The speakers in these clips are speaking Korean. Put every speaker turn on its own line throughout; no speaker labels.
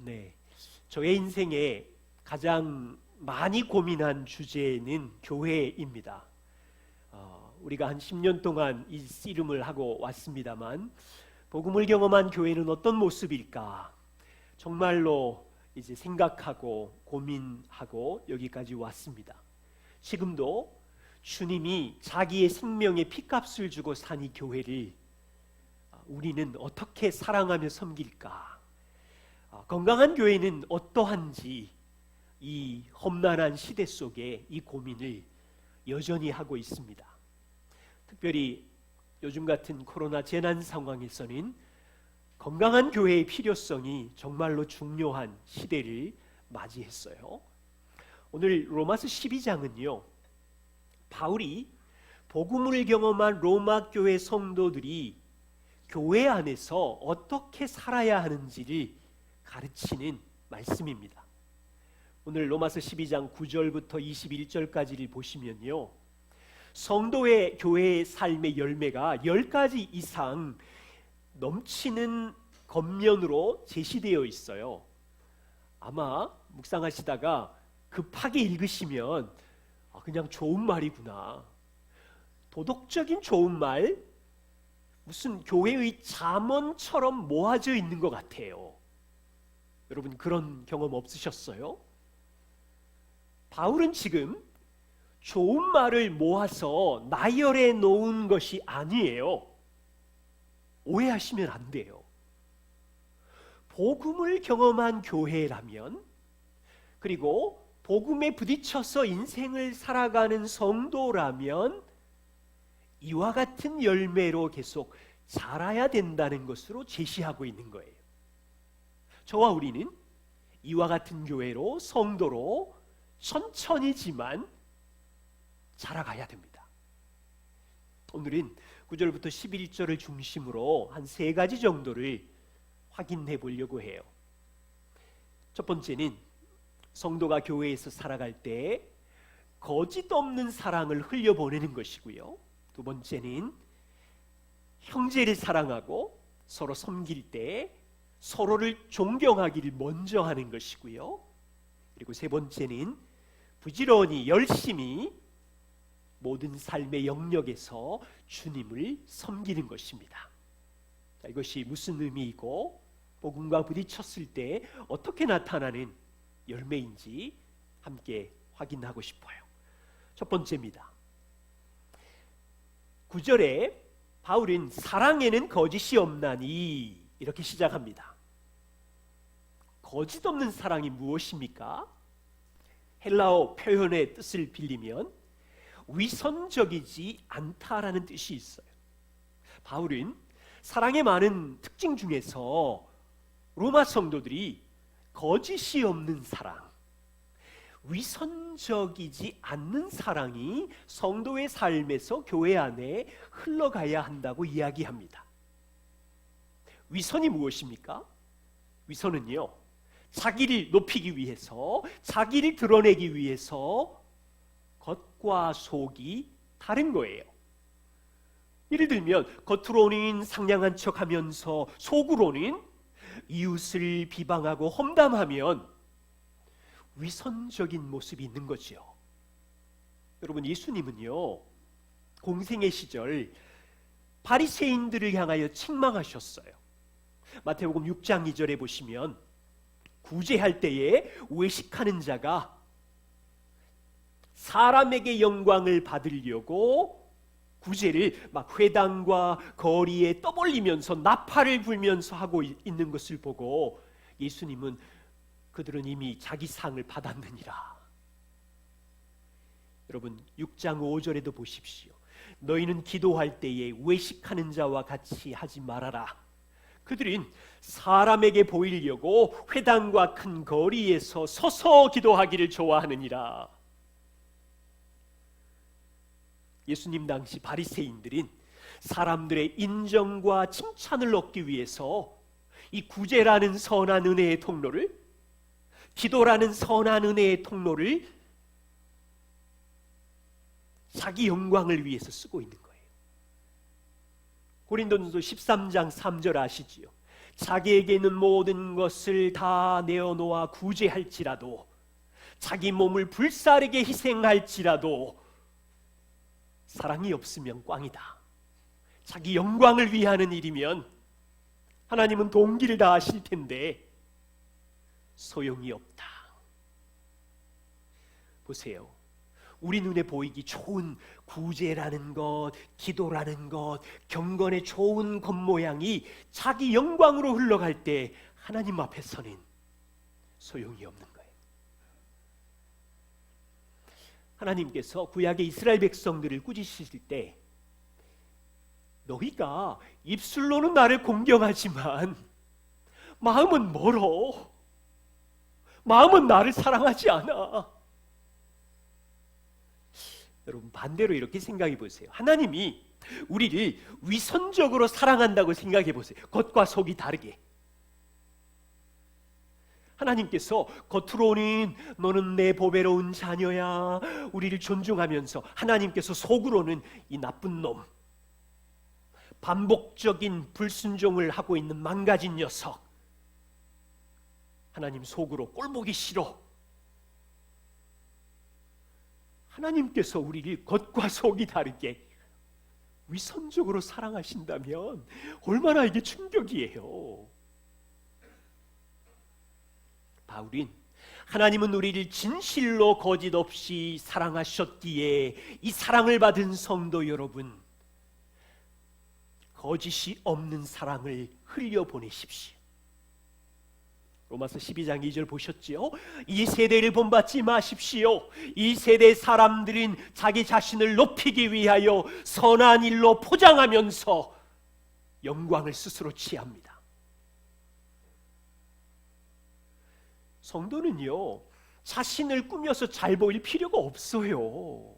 네, 저의 인생에 가장 많이 고민한 주제는 교회입니다. 우리가 한 10년 동안 이 씨름을 하고 왔습니다만, 복음을 경험한 교회는 어떤 모습일까? 정말로 이제 생각하고 고민하고 여기까지 왔습니다. 지금도 주님이 자기의 생명의 피값을 주고 산 이 교회를 우리는 어떻게 사랑하며 섬길까? 건강한 교회는 어떠한지 이 험난한 시대 속에 이 고민을 여전히 하고 있습니다. 특별히 요즘 같은 코로나 재난 상황에서는 건강한 교회의 필요성이 정말로 중요한 시대를 맞이했어요. 오늘 로마서 12장은요, 바울이 복음을 경험한 로마 교회 성도들이 교회 안에서 어떻게 살아야 하는지를 가르치는 말씀입니다. 오늘 로마서 12장 9절부터 21절까지를 보시면요, 성도의 교회의 삶의 열매가 10가지 이상 넘치는 겉면으로 제시되어 있어요. 아마 묵상하시다가 급하게 읽으시면 그냥 좋은 말이구나, 도덕적인 좋은 말, 무슨 교회의 잠언처럼 모아져 있는 것 같아요. 여러분 그런 경험 없으셨어요? 바울은 지금 좋은 말을 모아서 나열해 놓은 것이 아니에요. 오해하시면 안 돼요. 복음을 경험한 교회라면, 그리고 복음에 부딪혀서 인생을 살아가는 성도라면 이와 같은 열매로 계속 자라야 된다는 것으로 제시하고 있는 거예요. 저와 우리는 이와 같은 교회로, 성도로 천천히지만 자라가야 됩니다. 오늘은 9절부터 11절을 중심으로 한 3가지 정도를 확인해 보려고 해요. 첫 번째는 성도가 교회에서 살아갈 때 거짓 없는 사랑을 흘려보내는 것이고요. 두 번째는 형제를 사랑하고 서로 섬길 때 서로를 존경하기를 먼저 하는 것이고요. 그리고 세 번째는 부지런히 열심히 모든 삶의 영역에서 주님을 섬기는 것입니다. 자, 이것이 무슨 의미이고 복음과 부딪혔을 때 어떻게 나타나는 열매인지 함께 확인하고 싶어요. 첫 번째입니다. 9절에 바울은 사랑에는 거짓이 없나니 이렇게 시작합니다. 거짓 없는 사랑이 무엇입니까? 헬라어 표현의 뜻을 빌리면 위선적이지 않다라는 뜻이 있어요. 바울은 사랑의 많은 특징 중에서 로마 성도들이 거짓이 없는 사랑, 위선적이지 않는 사랑이 성도의 삶에서 교회 안에 흘러가야 한다고 이야기합니다. 위선이 무엇입니까? 위선은요, 자기를 높이기 위해서, 자기를 드러내기 위해서 겉과 속이 다른 거예요. 예를 들면 겉으로는 상냥한 척하면서 속으로는 이웃을 비방하고 험담하면 위선적인 모습이 있는 거죠. 여러분, 예수님은요, 공생의 시절 바리새인들을 향하여 책망하셨어요. 마태복음 6장 2절에 보시면 구제할 때에 외식하는 자가 사람에게 영광을 받으려고 구제를 막 회당과 거리에 떠벌리면서 나팔을 불면서 하고 있는 것을 보고 예수님은 그들은 이미 자기 상을 받았느니라. 여러분 6장 5절에도 보십시오. 너희는 기도할 때에 외식하는 자와 같이 하지 말아라. 그들은 사람에게 보이려고 회당과 큰 거리에서 서서 기도하기를 좋아하느니라. 예수님 당시 바리새인들은 사람들의 인정과 칭찬을 얻기 위해서 이 구제라는 선한 은혜의 통로를, 기도라는 선한 은혜의 통로를 자기 영광을 위해서 쓰고 있는 거예요. 고린도전서 13장 3절 아시지요? 자기에게 있는 모든 것을 다 내어놓아 구제할지라도, 자기 몸을 불사르게 희생할지라도 사랑이 없으면 꽝이다. 자기 영광을 위하는 일이면 하나님은 동기를 다하실 텐데 소용이 없다. 보세요. 우리 눈에 보이기 좋은 구제라는 것, 기도라는 것, 경건의 좋은 겉모양이 자기 영광으로 흘러갈 때 하나님 앞에서는 소용이 없는 거예요. 하나님께서 구약의 이스라엘 백성들을 꾸짖으실 때, 너희가 입술로는 나를 공경하지만 마음은 멀어. 마음은 나를 사랑하지 않아. 여러분, 반대로 이렇게 생각해 보세요. 하나님이 우리를 위선적으로 사랑한다고 생각해 보세요. 겉과 속이 다르게. 하나님께서 겉으로는 너는 내 보배로운 자녀야, 우리를 존중하면서, 하나님께서 속으로는 이 나쁜 놈, 반복적인 불순종을 하고 있는 망가진 녀석, 하나님 속으로 꼴보기 싫어. 하나님께서 우리를 겉과 속이 다르게 위선적으로 사랑하신다면 얼마나 이게 충격이에요. 바울은 하나님은 우리를 진실로 거짓 없이 사랑하셨기에 이 사랑을 받은 성도 여러분, 거짓이 없는 사랑을 흘려보내십시오. 로마서 12장 2절 보셨지요? 이 세대를 본받지 마십시오. 이 세대 사람들은 자기 자신을 높이기 위하여 선한 일로 포장하면서 영광을 스스로 취합니다. 성도는요, 자신을 꾸며서 잘 보일 필요가 없어요.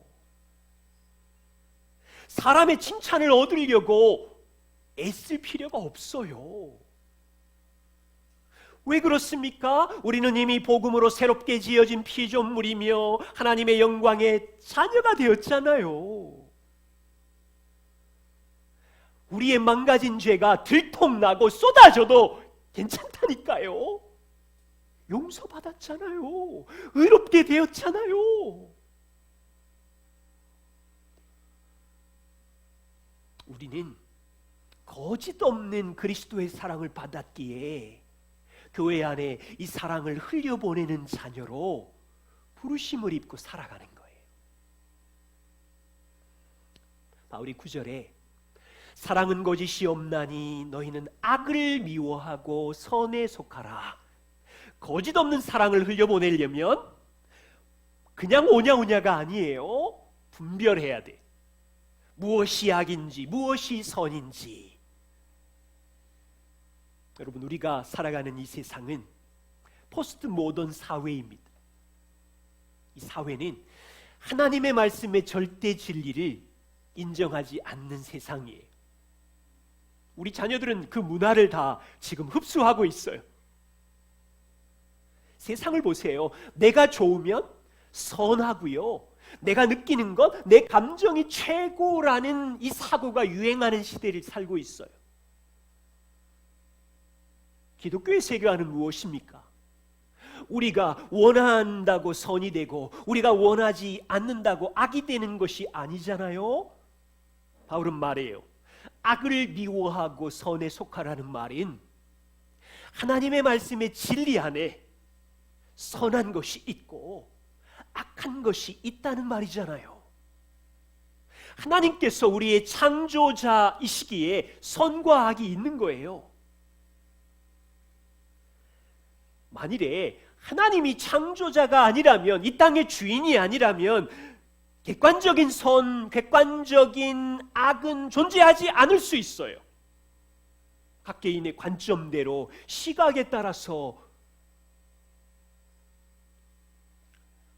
사람의 칭찬을 얻으려고 애쓸 필요가 없어요. 왜 그렇습니까? 우리는 이미 복음으로 새롭게 지어진 피조물이며 하나님의 영광의 자녀가 되었잖아요. 우리의 망가진 죄가 들통나고 쏟아져도 괜찮다니까요. 용서받았잖아요. 의롭게 되었잖아요. 우리는 거짓 없는 그리스도의 사랑을 받았기에 교회 안에 이 사랑을 흘려보내는 자녀로 부르심을 입고 살아가는 거예요. 바울이 9절에 사랑은 거짓이 없나니 너희는 악을 미워하고 선에 속하라. 거짓 없는 사랑을 흘려보내려면 그냥 오냐오냐가 아니에요. 분별해야 돼. 무엇이 악인지 무엇이 선인지. 여러분, 우리가 살아가는 이 세상은 포스트 모던 사회입니다. 이 사회는 하나님의 말씀의 절대 진리를 인정하지 않는 세상이에요. 우리 자녀들은 그 문화를 다 지금 흡수하고 있어요. 세상을 보세요. 내가 좋으면 선하고요, 내가 느끼는 것, 내 감정이 최고라는 이 사고가 유행하는 시대를 살고 있어요. 기독교의 세계관은 무엇입니까? 우리가 원한다고 선이 되고 우리가 원하지 않는다고 악이 되는 것이 아니잖아요. 바울은 말해요. 악을 미워하고 선에 속하라는 말인 하나님의 말씀의 진리 안에 선한 것이 있고 악한 것이 있다는 말이잖아요. 하나님께서 우리의 창조자이시기에 선과 악이 있는 거예요. 만일에 하나님이 창조자가 아니라면, 이 땅의 주인이 아니라면 객관적인 선, 객관적인 악은 존재하지 않을 수 있어요. 각 개인의 관점대로, 시각에 따라서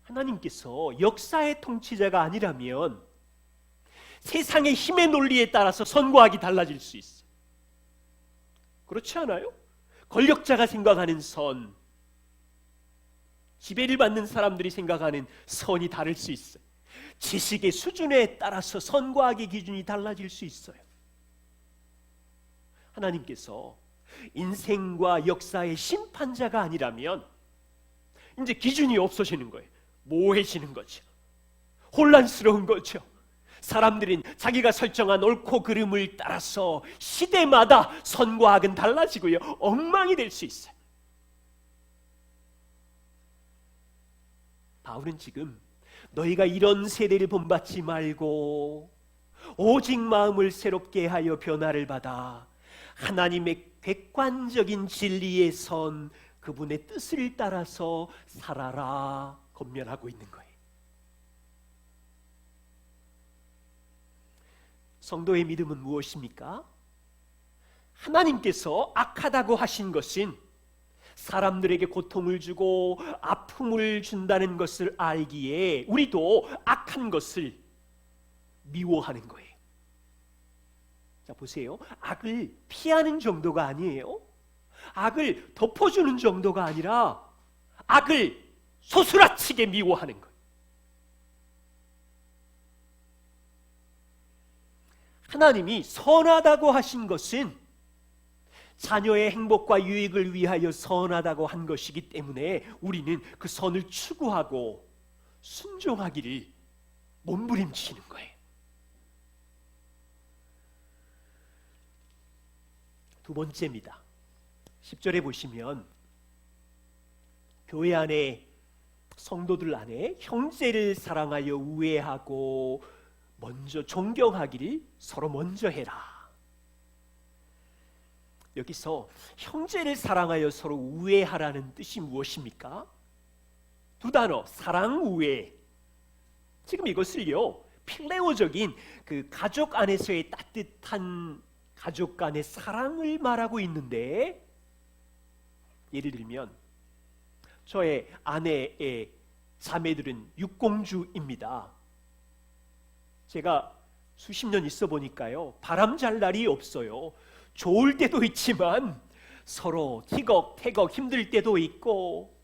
하나님께서 역사의 통치자가 아니라면 세상의 힘의 논리에 따라서 선과 악이 달라질 수 있어요. 그렇지 않아요? 권력자가 생각하는 선, 지배를 받는 사람들이 생각하는 선이 다를 수 있어요. 지식의 수준에 따라서 선과 악의 기준이 달라질 수 있어요. 하나님께서 인생과 역사의 심판자가 아니라면 이제 기준이 없어지는 거예요. 모호해지는 거죠. 혼란스러운 거죠. 사람들은 자기가 설정한 옳고 그름을 따라서 시대마다 선과 악은 달라지고요, 엉망이 될 수 있어요. 바울은 지금 너희가 이런 세대를 본받지 말고 오직 마음을 새롭게 하여 변화를 받아 하나님의 객관적인 진리에 선 그분의 뜻을 따라서 살아라 권면하고 있는 거예요. 성도의 믿음은 무엇입니까? 하나님께서 악하다고 하신 것은 사람들에게 고통을 주고 아픔을 준다는 것을 알기에 우리도 악한 것을 미워하는 거예요. 자, 보세요. 악을 피하는 정도가 아니에요. 악을 덮어주는 정도가 아니라 악을 소스라치게 미워하는 거예요. 하나님이 선하다고 하신 것은 자녀의 행복과 유익을 위하여 선하다고 한 것이기 때문에 우리는 그 선을 추구하고 순종하기를 몸부림치는 거예요. 두 번째입니다. 10절에 보시면 교회 안에 성도들 안에 형제를 사랑하여 우애하고 먼저 존경하기를 서로 먼저 해라. 여기서 형제를 사랑하여 서로 우애하라는 뜻이 무엇입니까? 두 단어, 사랑, 우애. 지금 이것을요, 필레오적인 그 가족 안에서의 따뜻한 가족 간의 사랑을 말하고 있는데, 예를 들면 저의 아내의 자매들은 육공주입니다. 제가 수십 년 있어 보니까요, 바람 잘 날이 없어요. 좋을 때도 있지만 서로 티격태격 힘들 때도 있고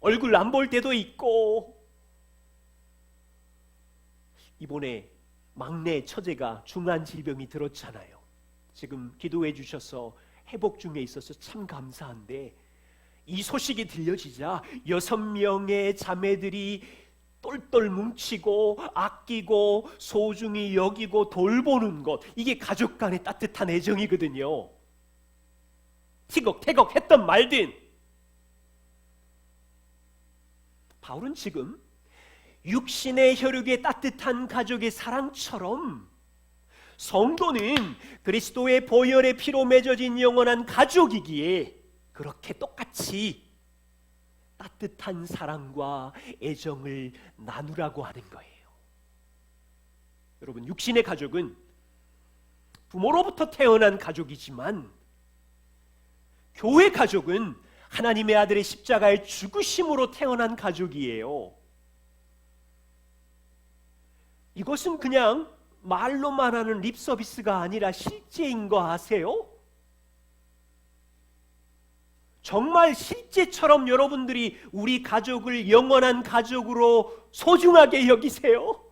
얼굴 안 볼 때도 있고. 이번에 막내 처제가 중한 질병이 들었잖아요. 지금 기도해 주셔서 회복 중에 있어서 참 감사한데, 이 소식이 들려지자 6명의 자매들이 똘똘 뭉치고 아끼고 소중히 여기고 돌보는 것, 이게 가족 간의 따뜻한 애정이거든요. 티격태격 했던 말든. 바울은 지금 육신의 혈육의 따뜻한 가족의 사랑처럼 성도는 그리스도의 보혈의 피로 맺어진 영원한 가족이기에 그렇게 똑같이 따뜻한 사랑과 애정을 나누라고 하는 거예요. 여러분, 육신의 가족은 부모로부터 태어난 가족이지만 교회 가족은 하나님의 아들의 십자가의 죽으심으로 태어난 가족이에요. 이것은 그냥 말로만 하는 립서비스가 아니라 실제인 거 아세요? 정말 실제처럼 여러분들이 우리 가족을 영원한 가족으로 소중하게 여기세요?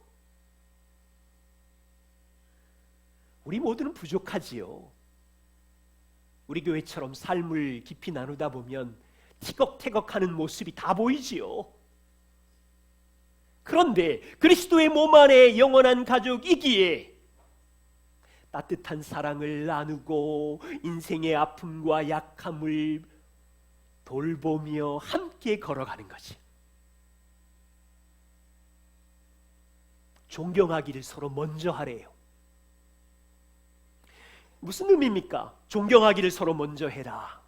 우리 모두는 부족하지요. 우리 교회처럼 삶을 깊이 나누다 보면 티격태격하는 모습이 다 보이지요. 그런데 그리스도의 몸 안에 영원한 가족이기에 따뜻한 사랑을 나누고 인생의 아픔과 약함을 돌보며 함께 걸어가는 거지. 존경하기를 서로 먼저 하래요. 무슨 의미입니까? 존경하기를 서로 먼저 해라.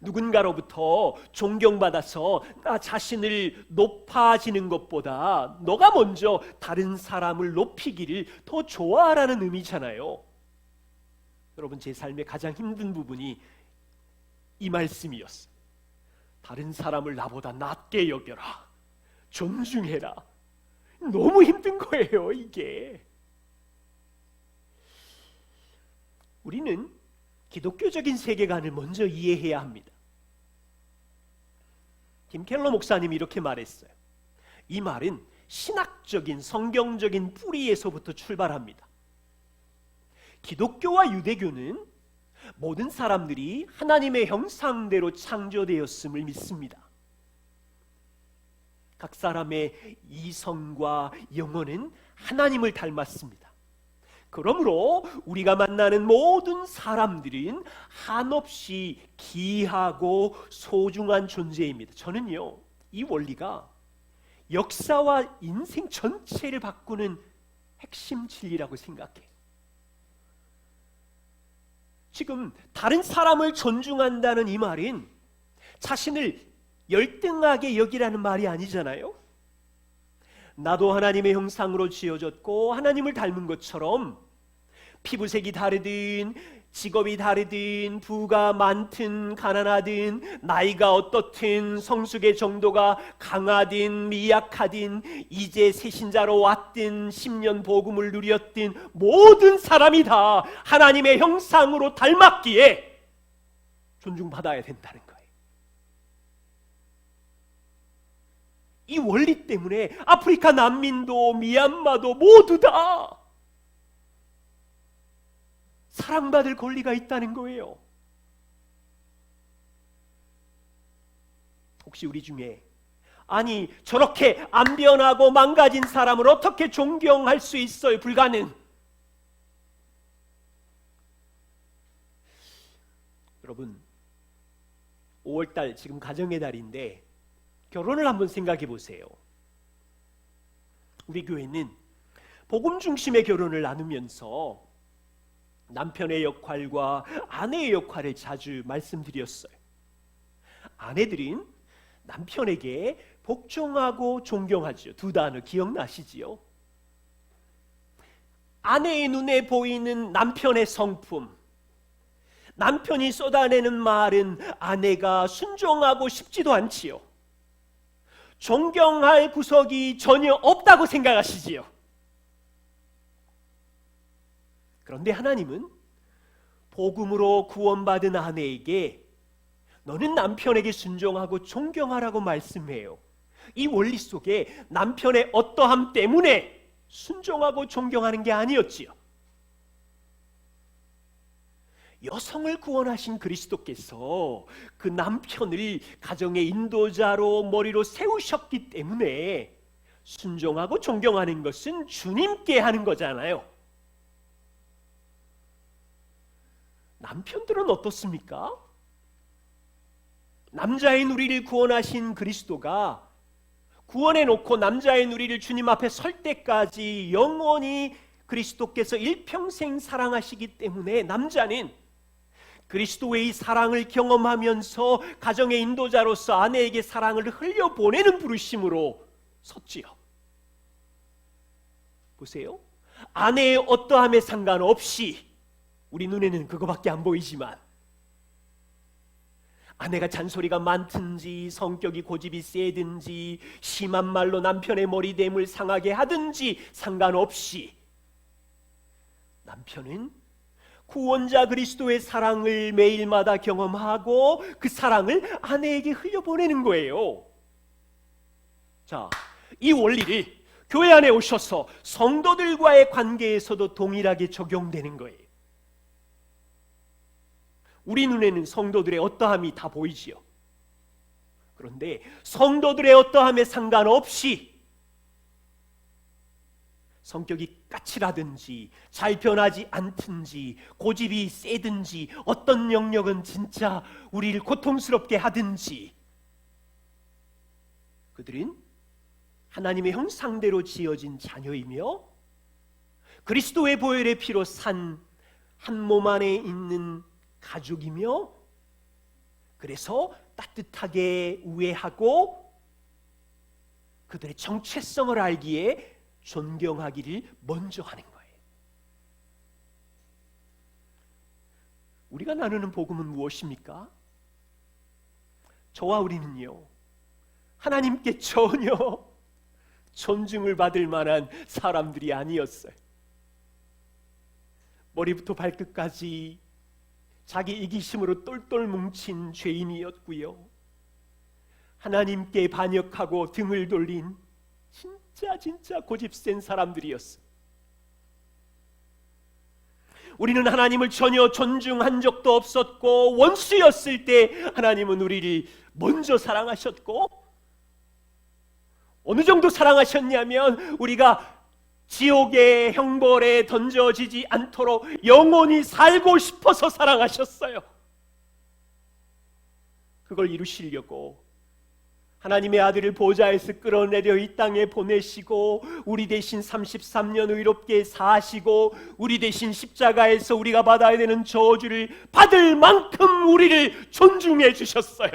누군가로부터 존경받아서 나 자신을 높아지는 것보다 너가 먼저 다른 사람을 높이기를 더 좋아하라는 의미잖아요. 여러분, 제 삶의 가장 힘든 부분이 이 말씀이었어요. 다른 사람을 나보다 낮게 여겨라. 존중해라. 너무 힘든 거예요, 이게. 우리는 기독교적인 세계관을 먼저 이해해야 합니다. 김켈러 목사님이 이렇게 말했어요. 이 말은 신학적인 성경적인 뿌리에서부터 출발합니다. 기독교와 유대교는 모든 사람들이 하나님의 형상대로 창조되었음을 믿습니다. 각 사람의 이성과 영혼은 하나님을 닮았습니다. 그러므로 우리가 만나는 모든 사람들은 한없이 귀하고 소중한 존재입니다. 저는요, 이 원리가 역사와 인생 전체를 바꾸는 핵심 진리라고 생각해요. 지금 다른 사람을 존중한다는 이 말은 자신을 열등하게 여기라는 말이 아니잖아요. 나도 하나님의 형상으로 지어졌고 하나님을 닮은 것처럼 피부색이 다르든 직업이 다르든 부가 많든 가난하든 나이가 어떻든 성숙의 정도가 강하든 미약하든 이제 새신자로 왔든 10년 복음을 누렸든 모든 사람이 다 하나님의 형상으로 닮았기에 존중받아야 된다는 거예요. 이 원리 때문에 아프리카 난민도 미얀마도 모두 다 사랑받을 권리가 있다는 거예요. 혹시 우리 중에 아니 저렇게 안 변하고 망가진 사람을 어떻게 존경할 수 있어요? 불가능. 여러분 5월달 지금 가정의 달인데 결혼을 한번 생각해 보세요. 우리 교회는 복음 중심의 결혼을 나누면서 남편의 역할과 아내의 역할을 자주 말씀드렸어요. 아내들은 남편에게 복종하고 존경하죠. 두 단어 기억나시지요? 아내의 눈에 보이는 남편의 성품, 남편이 쏟아내는 말은 아내가 순종하고 싶지도 않지요. 존경할 구석이 전혀 없다고 생각하시지요. 그런데 하나님은 복음으로 구원받은 아내에게 너는 남편에게 순종하고 존경하라고 말씀해요. 이 원리 속에 남편의 어떠함 때문에 순종하고 존경하는 게 아니었지요. 여성을 구원하신 그리스도께서 그 남편을 가정의 인도자로 머리로 세우셨기 때문에 순종하고 존경하는 것은 주님께 하는 거잖아요. 남편들은 어떻습니까? 남자의 누리를 구원하신 그리스도가 구원해놓고 남자의 누리를 주님 앞에 설 때까지 영원히 그리스도께서 일평생 사랑하시기 때문에 남자는 그리스도의 사랑을 경험하면서 가정의 인도자로서 아내에게 사랑을 흘려보내는 부르심으로 섰지요. 보세요. 아내의 어떠함에 상관없이 우리 눈에는 그거밖에 안 보이지만 아내가 잔소리가 많든지 성격이 고집이 세든지 심한 말로 남편의 머리됨을 상하게 하든지 상관없이 남편은 구원자 그리스도의 사랑을 매일마다 경험하고 그 사랑을 아내에게 흘려보내는 거예요. 자, 이 원리를 교회 안에 오셔서 성도들과의 관계에서도 동일하게 적용되는 거예요. 우리 눈에는 성도들의 어떠함이 다 보이지요. 그런데 성도들의 어떠함에 상관없이 성격이 까칠하든지 잘 변하지 않든지 고집이 세든지 어떤 영역은 진짜 우리를 고통스럽게 하든지 그들은 하나님의 형상대로 지어진 자녀이며 그리스도의 보혈의 피로 산 한 몸 안에 있는 가족이며 그래서 따뜻하게 우애하고 그들의 정체성을 알기에 존경하기를 먼저 하는 거예요. 우리가 나누는 복음은 무엇입니까? 저와 우리는요 하나님께 전혀 존중을 받을 만한 사람들이 아니었어요. 머리부터 발끝까지 자기 이기심으로 똘똘 뭉친 죄인이었고요. 하나님께 반역하고 등을 돌린 진짜 고집센 사람들이었어. 우리는 하나님을 전혀 존중한 적도 없었고, 원수였을 때 하나님은 우리를 먼저 사랑하셨고, 어느 정도 사랑하셨냐면 우리가 지옥의 형벌에 던져지지 않도록 영원히 살고 싶어서 사랑하셨어요. 그걸 이루시려고 하나님의 아들을 보좌에서 끌어내려 이 땅에 보내시고, 우리 대신 33년 의롭게 사시고, 우리 대신 십자가에서 우리가 받아야 되는 저주를 받을 만큼 우리를 존중해 주셨어요.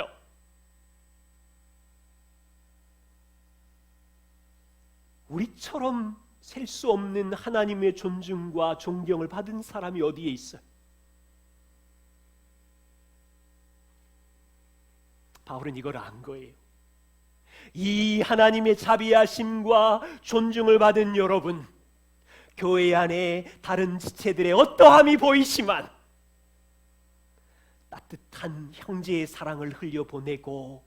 우리처럼 셀 수 없는 하나님의 존중과 존경을 받은 사람이 어디에 있어요? 바울은 이걸 안 거예요. 이 하나님의 자비하심과 존중을 받은 여러분, 교회 안에 다른 지체들의 어떠함이 보이지만 따뜻한 형제의 사랑을 흘려보내고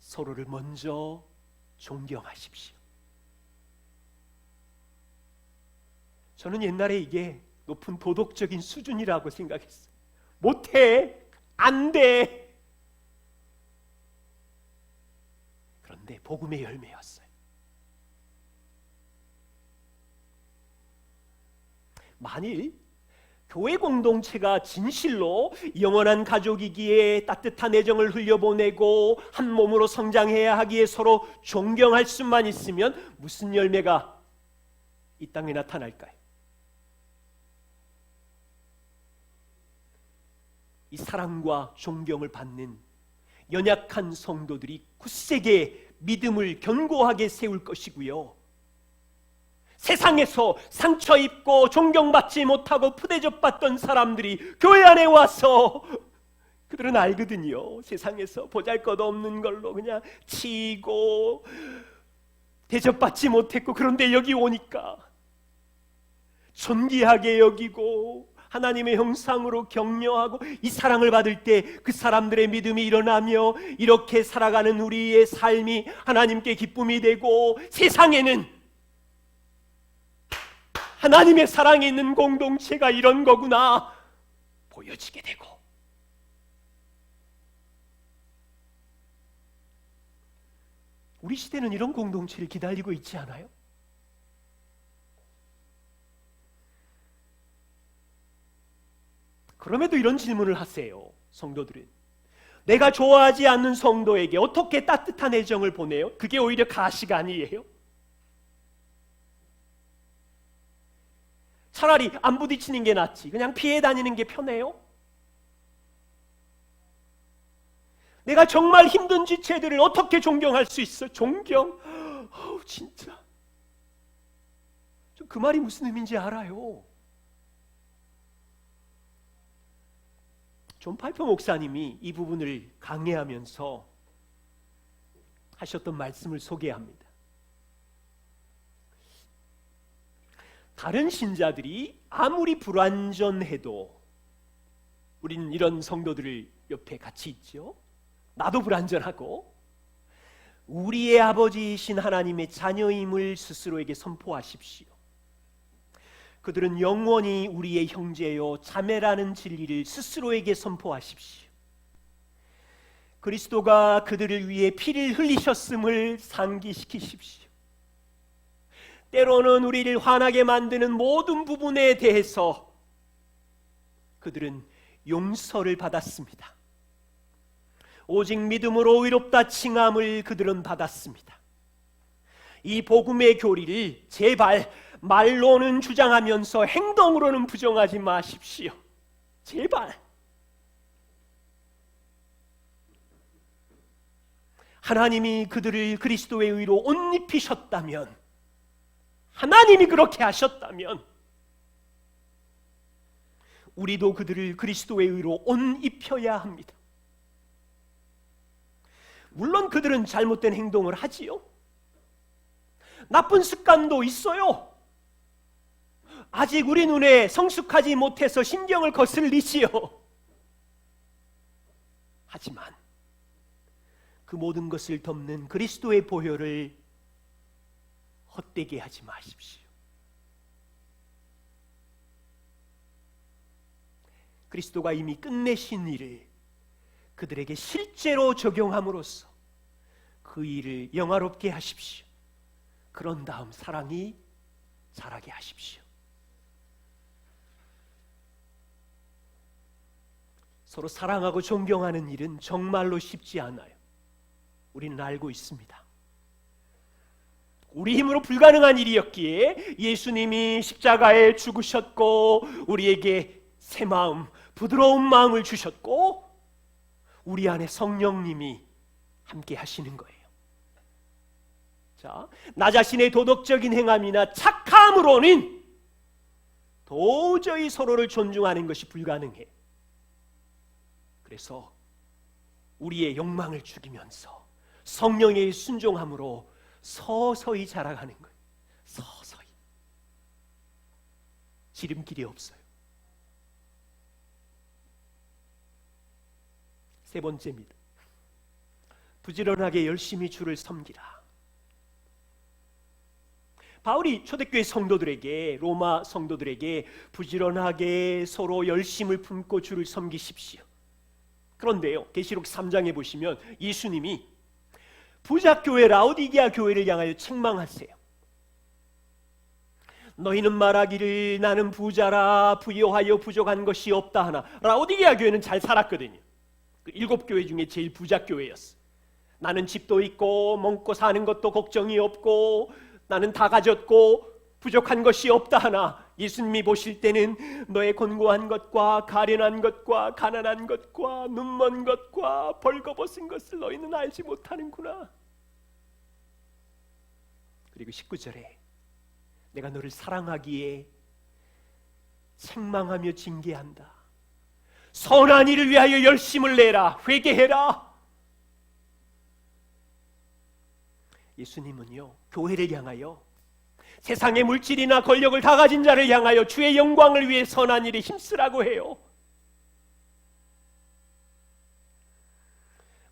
서로를 먼저 존경하십시오. 저는 옛날에 이게 높은 도덕적인 수준이라고 생각했어요. 못해, 안 돼. 그런데 복음의 열매였어요. 만일 교회 공동체가 진실로 영원한 가족이기에 따뜻한 애정을 흘려보내고 한 몸으로 성장해야 하기에 서로 존경할 수만 있으면 무슨 열매가 이 땅에 나타날까요? 이 사랑과 존경을 받는 연약한 성도들이 굳세게 믿음을 견고하게 세울 것이고요, 세상에서 상처 입고 존경받지 못하고 푸대접받던 사람들이 교회 안에 와서, 그들은 알거든요. 세상에서 보잘것없는 걸로 그냥 치이고 대접받지 못했고, 그런데 여기 오니까 존귀하게 여기고 하나님의 형상으로 격려하고 이 사랑을 받을 때 그 사람들의 믿음이 일어나며 이렇게 살아가는 우리의 삶이 하나님께 기쁨이 되고, 세상에는 하나님의 사랑이 있는 공동체가 이런 거구나 보여지게 되고, 우리 시대는 이런 공동체를 기다리고 있지 않아요? 그럼에도 이런 질문을 하세요. 성도들은 내가 좋아하지 않는 성도에게 어떻게 따뜻한 애정을 보내요? 그게 오히려 가시가 아니에요? 차라리 안 부딪히는 게 낫지, 그냥 피해 다니는 게 편해요? 내가 정말 힘든 지체들을 어떻게 존경할 수 있어? 존경? 진짜 그 말이 무슨 의미인지 알아요. 존 파이퍼 목사님이 이 부분을 강해하면서 하셨던 말씀을 소개합니다. 다른 신자들이 아무리 불완전해도 우리는 이런 성도들을 옆에 같이 있죠. 나도 불완전하고 우리의 아버지이신 하나님의 자녀임을 스스로에게 선포하십시오. 그들은 영원히 우리의 형제요 자매라는 진리를 스스로에게 선포하십시오. 그리스도가 그들을 위해 피를 흘리셨음을 상기시키십시오. 때로는 우리를 화나게 만드는 모든 부분에 대해서 그들은 용서를 받았습니다. 오직 믿음으로 의롭다 칭함을 그들은 받았습니다. 이 복음의 교리를 제발 말로는 주장하면서 행동으로는 부정하지 마십시오. 제발. 하나님이 그들을 그리스도의 의로 옷 입히셨다면, 하나님이 그렇게 하셨다면 우리도 그들을 그리스도의 의로 옷 입혀야 합니다. 물론 그들은 잘못된 행동을 하지요. 나쁜 습관도 있어요. 아직 우리 눈에 성숙하지 못해서 신경을 거슬리지요. 하지만 그 모든 것을 덮는 그리스도의 보혈을 헛되게 하지 마십시오. 그리스도가 이미 끝내신 일을 그들에게 실제로 적용함으로써 그 일을 영화롭게 하십시오. 그런 다음 사랑이 자라게 하십시오. 서로 사랑하고 존경하는 일은 정말로 쉽지 않아요. 우리는 알고 있습니다. 우리 힘으로 불가능한 일이었기에 예수님이 십자가에 죽으셨고 우리에게 새 마음, 부드러운 마음을 주셨고 우리 안에 성령님이 함께 하시는 거예요. 자, 나 자신의 도덕적인 행함이나 착함으로는 도저히 서로를 존중하는 것이 불가능해. 그래서 우리의 욕망을 죽이면서 성령의 순종함으로 서서히 자라가는 거예요. 서서히. 지름길이 없어요. 세 번째입니다. 부지런하게 열심히 주를 섬기라. 바울이 초대교회 성도들에게, 로마 성도들에게 부지런하게 서로 열심을 품고 주를 섬기십시오. 그런데요, 계시록 3장에 보시면 예수님이 부자교회 라오디게아 교회를 향하여 책망하세요. 너희는 말하기를 나는 부자라 부요하여 부족한 것이 없다 하나. 라오디게아 교회는 잘 살았거든요. 그 7교회 중에 제일 부자 교회였어. 나는 집도 있고 먹고 사는 것도 걱정이 없고 나는 다 가졌고 부족한 것이 없다 하나. 예수님이 보실 때는 너의 곤고한 것과 가련한 것과 가난한 것과 눈먼 것과 벌거벗은 것을 너희는 알지 못하는구나. 그리고 19절에 내가 너를 사랑하기에 책망하며 징계한다. 선한 일을 위하여 열심을 내라. 회개해라. 예수님은요, 교회를 향하여 세상의 물질이나 권력을 다 가진 자를 향하여 주의 영광을 위해 선한 일에 힘쓰라고 해요.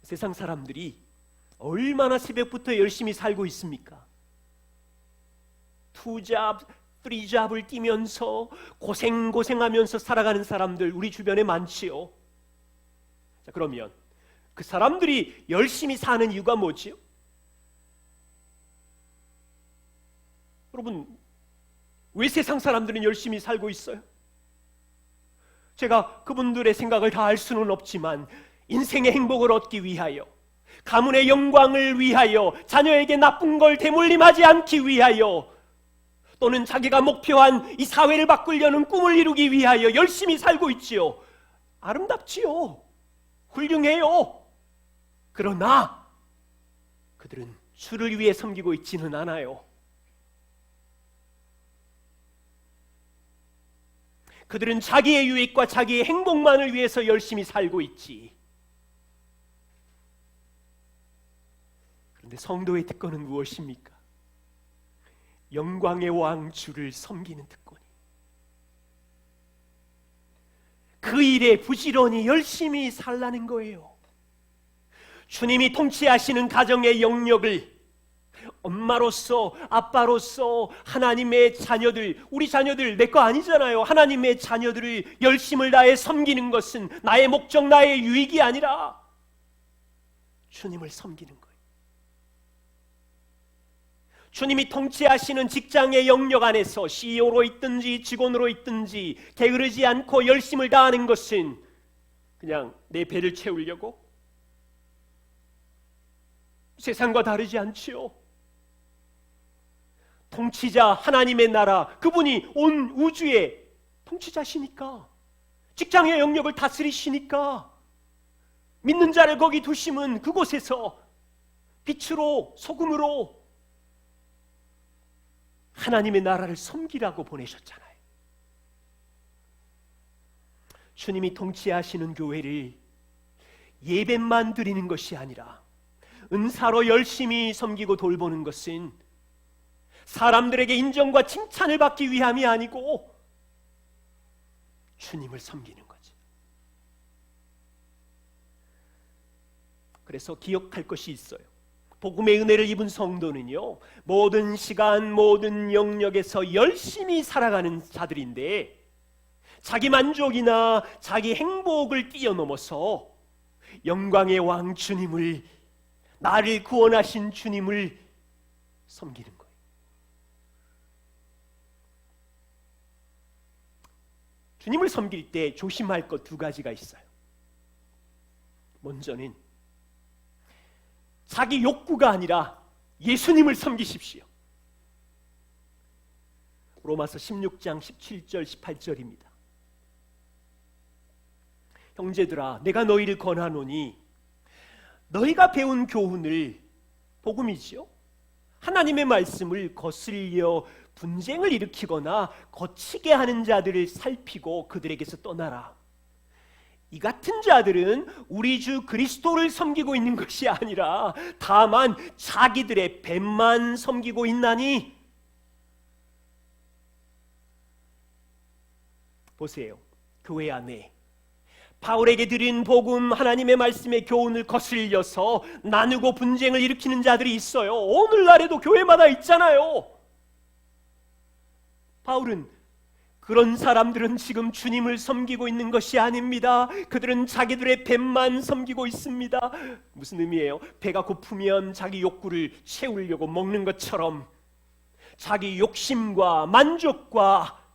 세상 사람들이 얼마나 새벽부터 열심히 살고 있습니까? 2잡, 3잡을 뛰면서 고생하면서 살아가는 사람들 우리 주변에 많지요. 자, 그러면 그 사람들이 열심히 사는 이유가 뭐지요? 여러분, 왜 세상 사람들은 열심히 살고 있어요? 제가 그분들의 생각을 다 알 수는 없지만 인생의 행복을 얻기 위하여, 가문의 영광을 위하여, 자녀에게 나쁜 걸 대물림하지 않기 위하여, 또는 자기가 목표한 이 사회를 바꾸려는 꿈을 이루기 위하여 열심히 살고 있지요. 아름답지요. 훌륭해요. 그러나 그들은 주를 위해 섬기고 있지는 않아요. 그들은 자기의 유익과 자기의 행복만을 위해서 열심히 살고 있지. 그런데 성도의 특권은 무엇입니까? 영광의 왕 주를 섬기는 특권이. 그 일에 부지런히 열심히 살라는 거예요. 주님이 통치하시는 가정의 영역을 엄마로서, 아빠로서 하나님의 자녀들, 우리 자녀들 내 거 아니잖아요. 하나님의 자녀들을 열심을 다해 섬기는 것은 나의 목적, 나의 유익이 아니라 주님을 섬기는 거예요. 주님이 통치하시는 직장의 영역 안에서 CEO로 있든지 직원으로 있든지 게으르지 않고 열심을 다하는 것은 그냥 내 배를 채우려고? 세상과 다르지 않지요. 통치자 하나님의 나라, 그분이 온 우주의 통치자시니까, 직장의 영역을 다스리시니까 믿는 자를 거기 두심은 그곳에서 빛으로 소금으로 하나님의 나라를 섬기라고 보내셨잖아요. 주님이 통치하시는 교회를 예배만 드리는 것이 아니라 은사로 열심히 섬기고 돌보는 것은 사람들에게 인정과 칭찬을 받기 위함이 아니고 주님을 섬기는 거지. 그래서 기억할 것이 있어요. 복음의 은혜를 입은 성도는요, 모든 시간, 모든 영역에서 열심히 살아가는 자들인데, 자기 만족이나 자기 행복을 뛰어넘어서 영광의 왕 주님을, 나를 구원하신 주님을 섬기는 거예요. 주님을 섬길 때 조심할 것 두 가지가 있어요. 먼저는 자기 욕구가 아니라 예수님을 섬기십시오. 로마서 16장 17절 18절입니다. 형제들아, 내가 너희를 권하노니 너희가 배운 교훈을, 복음이지요, 하나님의 말씀을 거슬려 분쟁을 일으키거나 거치게 하는 자들을 살피고 그들에게서 떠나라. 이 같은 자들은 우리 주 그리스도를 섬기고 있는 것이 아니라 다만 자기들의 뱀만 섬기고 있나니. 보세요. 교회 안에 바울에게 드린 복음, 하나님의 말씀의 교훈을 거슬려서 나누고 분쟁을 일으키는 자들이 있어요. 오늘날에도 교회마다 있잖아요. 바울은 그런 사람들은 지금 주님을 섬기고 있는 것이 아닙니다. 그들은 자기들의 뱀만 섬기고 있습니다. 무슨 의미예요? 배가 고프면 자기 욕구를 채우려고 먹는 것처럼 자기 욕심과 만족과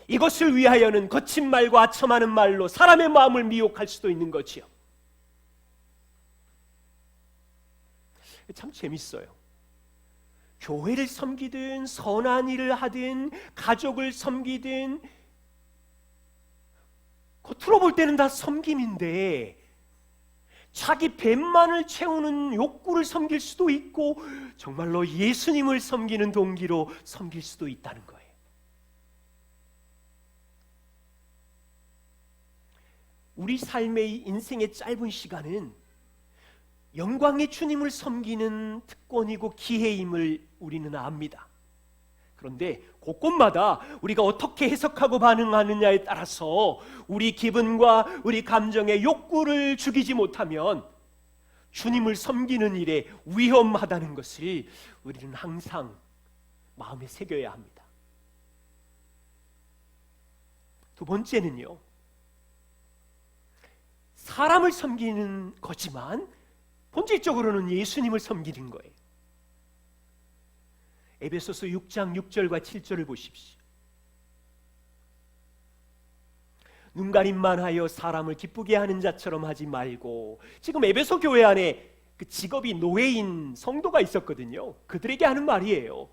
이것을 위하여는 거친 말과 아첨하는 말로 사람의 마음을 미혹할 수도 있는 거지요. 참 재밌어요. 교회를 섬기든 선한 일을 하든 가족을 섬기든 겉으로 볼 때는 다 섬김인데 자기 뱃만을 채우는 욕구를 섬길 수도 있고 정말로 예수님을 섬기는 동기로 섬길 수도 있다는 거예요. 우리 삶의 인생의 짧은 시간은 영광의 주님을 섬기는 특권이고 기회임을 우리는 압니다. 그런데 곳곳마다 우리가 어떻게 해석하고 반응하느냐에 따라서 우리 기분과 우리 감정의 욕구를 죽이지 못하면 주님을 섬기는 일에 위험하다는 것을 우리는 항상 마음에 새겨야 합니다. 두 번째는요, 사람을 섬기는 거지만 본질적으로는 예수님을 섬기는 거예요. 에베소서 6장 6절과 7절을 보십시오. 눈가림만 하여 사람을 기쁘게 하는 자처럼 하지 말고, 지금 에베소 교회 안에 그 직업이 노예인 성도가 있었거든요. 그들에게 하는 말이에요.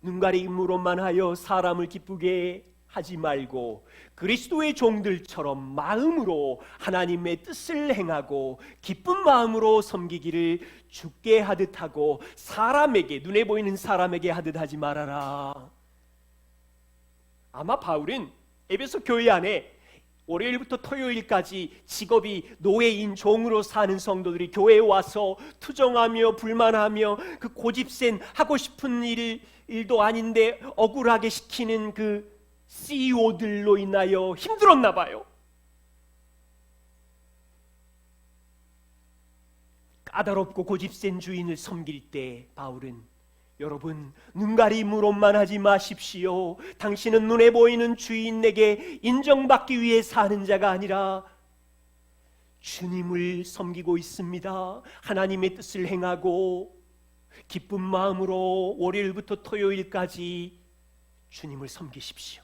눈가림으로만 하여 사람을 기쁘게 하지 말고 그리스도의 종들처럼 마음으로 하나님의 뜻을 행하고 기쁜 마음으로 섬기기를 주께 하듯 하고 사람에게, 눈에 보이는 사람에게 하듯 하지 말아라. 아마 바울은 에베소 교회 안에 월요일부터 토요일까지 직업이 노예인 종으로 사는 성도들이 교회에 와서 투정하며 불만하며 그 고집센 하고 싶은 일도 아닌데 억울하게 시키는 그 CEO들로 인하여 힘들었나 봐요. 까다롭고 고집센 주인을 섬길 때 바울은, 여러분, 눈가림으로만 하지 마십시오. 당신은 눈에 보이는 주인에게 인정받기 위해 사는 자가 아니라 주님을 섬기고 있습니다. 하나님의 뜻을 행하고 기쁜 마음으로 월요일부터 토요일까지 주님을 섬기십시오.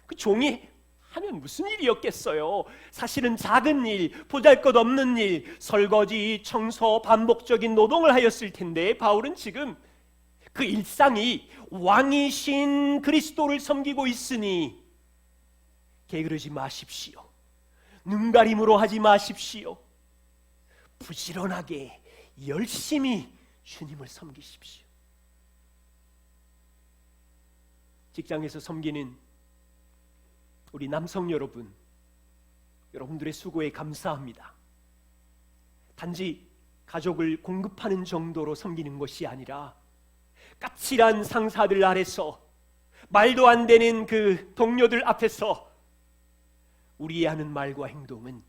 그 종이 하면 무슨 일이었겠어요? 사실은 작은 일, 보잘것없는 일, 설거지, 청소, 반복적인 노동을 하였을 텐데 바울은 지금 그 일상이 왕이신 그리스도를 섬기고 있으니 게으르지 마십시오. 눈가림으로 하지 마십시오. 부지런하게 열심히 주님을 섬기십시오. 직장에서 섬기는 우리 남성 여러분, 여러분들의 수고에 감사합니다. 단지 가족을 공급하는 정도로 섬기는 것이 아니라 까칠한 상사들 아래서, 말도 안 되는 그 동료들 앞에서 우리의 하는 말과 행동은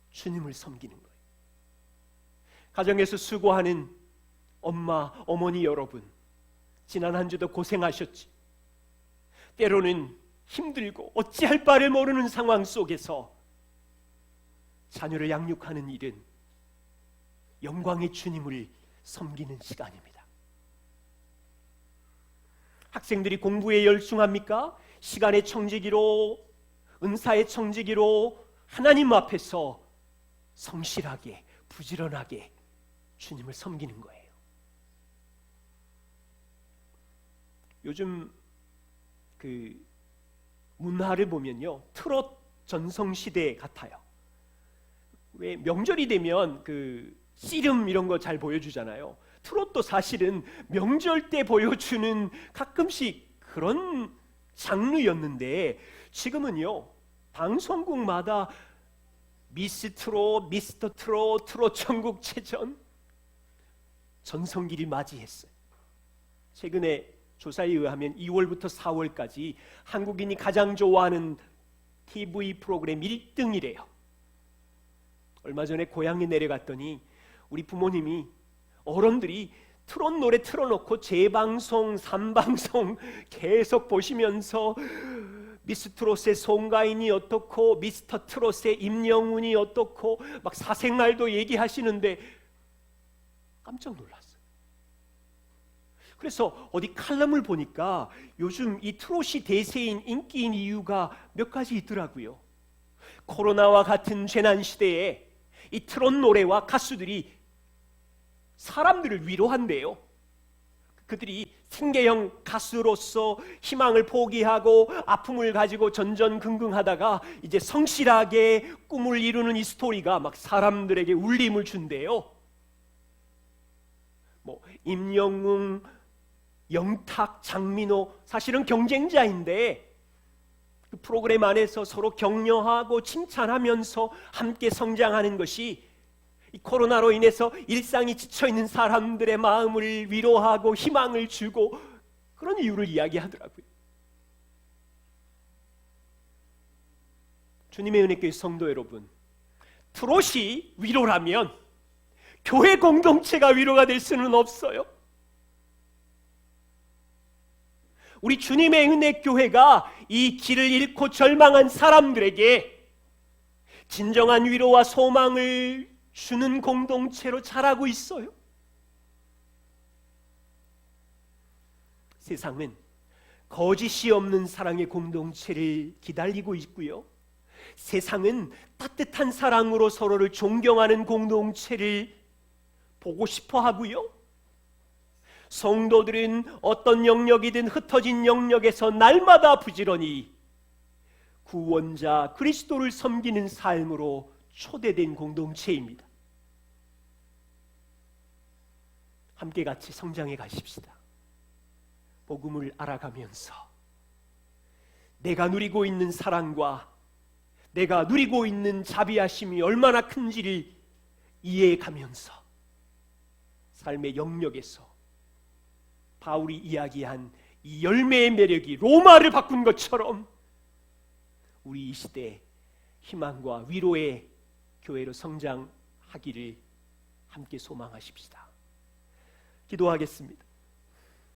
주님을 섬기는 거예요. 가정에서 수고하는 엄마, 어머니 여러분, 지난 한 주도 고생하셨지. 때로는 힘들고 어찌할 바를 모르는 상황 속에서 자녀를 양육하는 일은 영광의 주님을 섬기는 시간입니다. 학생들이 공부에 열중합니까? 시간의 청지기로, 은사의 청지기로 하나님 앞에서 성실하게, 부지런하게 주님을 섬기는 거예요. 요즘 그 문화를 보면요, 트롯 전성시대 같아요. 왜 명절이 되면 그 씨름 이런 거 잘 보여주잖아요. 트롯도 사실은 명절 때 보여주는 가끔씩 그런 장르였는데, 지금은요 방송국마다 미스 트롯, 미스터 트롯, 트롯 전국체전 전성기를 맞이했어요. 최근에 조사에 의하면 2월부터 4월까지 한국인이 가장 좋아하는 TV 프로그램 1등이래요. 얼마 전에 고향에 내려갔더니 우리 부모님이, 어른들이 트롯 노래 틀어놓고 재방송, 3방송 계속 보시면서 미스 트롯의 송가인이 어떻고 미스터 트롯의 임영웅이 어떻고 막 사생활도 얘기하시는데 깜짝 놀랐어요. 그래서 어디 칼럼을 보니까 요즘 이 트롯이 대세인 인기인 이유가 몇 가지 있더라고요. 코로나와 같은 재난 시대에 이 트롯 노래와 가수들이 사람들을 위로한대요. 그들이 생계형 가수로서 희망을 포기하고 아픔을 가지고 전전긍긍하다가 이제 성실하게 꿈을 이루는 이 스토리가 막 사람들에게 울림을 준대요. 뭐 임영웅, 영탁, 장민호 사실은 경쟁자인데 그 프로그램 안에서 서로 격려하고 칭찬하면서 함께 성장하는 것이 이 코로나로 인해서 일상이 지쳐있는 사람들의 마음을 위로하고 희망을 주고 그런 이유를 이야기하더라고요. 주님의 은혜교회 성도 여러분, 트롯이 위로라면 교회 공동체가 위로가 될 수는 없어요. 우리 주님의 은혜교회가 이 길을 잃고 절망한 사람들에게 진정한 위로와 소망을 주는 공동체로 자라고 있어요. 세상은 거짓이 없는 사랑의 공동체를 기다리고 있고요. 세상은 따뜻한 사랑으로 서로를 존경하는 공동체를 보고 싶어 하고요. 성도들은 어떤 영역이든 흩어진 영역에서 날마다 부지런히 구원자 그리스도를 섬기는 삶으로 초대된 공동체입니다. 함께 같이 성장해 가십시다. 복음을 알아가면서 내가 누리고 있는 사랑과 내가 누리고 있는 자비하심이 얼마나 큰지를 이해해 가면서 삶의 영역에서 바울이 이야기한 이 열매의 매력이 로마를 바꾼 것처럼 우리 이 시대 희망과 위로의 교회로 성장하기를 함께 소망하십시다. 기도하겠습니다.